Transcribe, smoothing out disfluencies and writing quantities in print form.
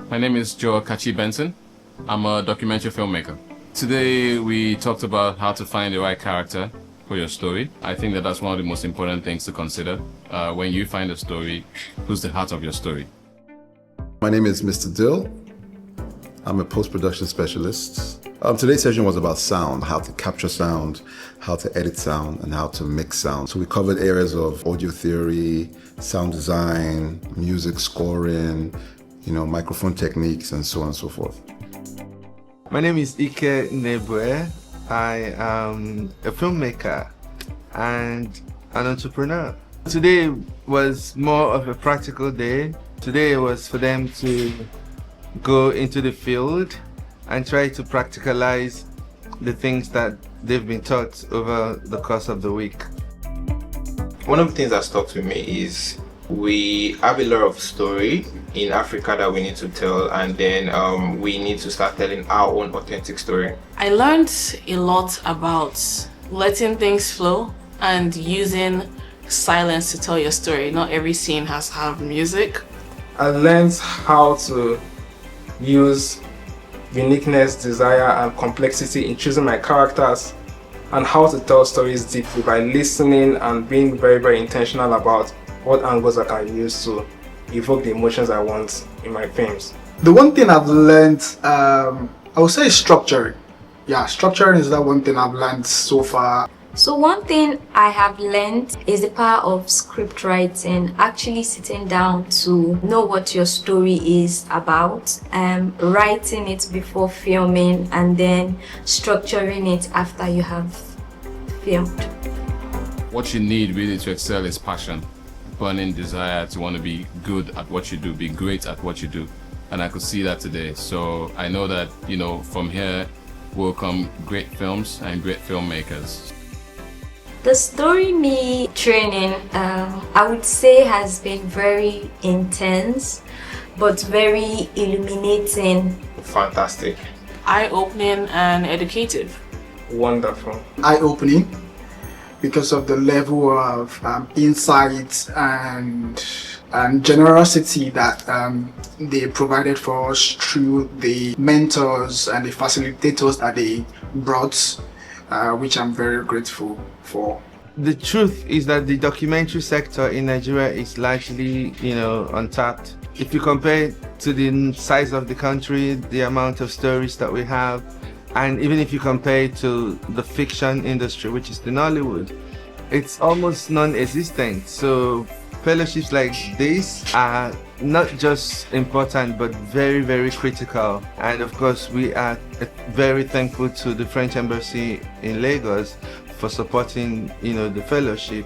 My name is Joe Kachi Benson. I'm a documentary filmmaker. Today we talked about how to find the right character for your story. I think that that's one of the most important things to consider when you find a story. Who's the heart of your story? My name is Mr. Dill. I'm a post-production specialist. Today's session was about sound, how to capture sound, how to edit sound, and how to mix sound. So we covered areas of audio theory, sound design, music scoring, microphone techniques, and so on and so forth. My name is Ike Nebue. I am a filmmaker and an entrepreneur. Today was more of a practical day. Today was for them to go into the field and try to practicalize the things that they've been taught over the course of the week. One of the things that stuck with me is we have a lot of story in Africa that we need to tell, and then we need to start telling our own authentic story. I learned a lot about letting things flow and using silence to tell your story. Not every scene has to have music. I learned how to use uniqueness, desire, and complexity in choosing my characters, and how to tell stories deeply by listening and being very, very intentional about what angles I can use to evoke the emotions I want in my films. The one thing I've learned, I would say, is structuring. Yeah, structuring is that one thing I've learned so far. So one thing I have learned is the power of script writing, actually sitting down to know what your story is about, writing it before filming, and then structuring it after you have filmed. What you need really to excel is passion, burning desire to want to be good at what you do, be great at what you do. And I could see that today. So I know that, from here will come great films and great filmmakers. The StoryMi training, I would say, has been very intense, but very illuminating. Fantastic. Eye-opening and educative. Wonderful. Eye-opening because of the level of insight and generosity that they provided for us through the mentors and the facilitators that they brought, which I'm very grateful for. The truth is that the documentary sector in Nigeria is largely, untapped. If you compare it to the size of the country, the amount of stories that we have, and even if you compare it to the fiction industry, which is the Nollywood, it's almost non-existent. So fellowships like this are not just important, but very, very critical. And of course, we are very thankful to the French Embassy in Lagos for supporting, the fellowship.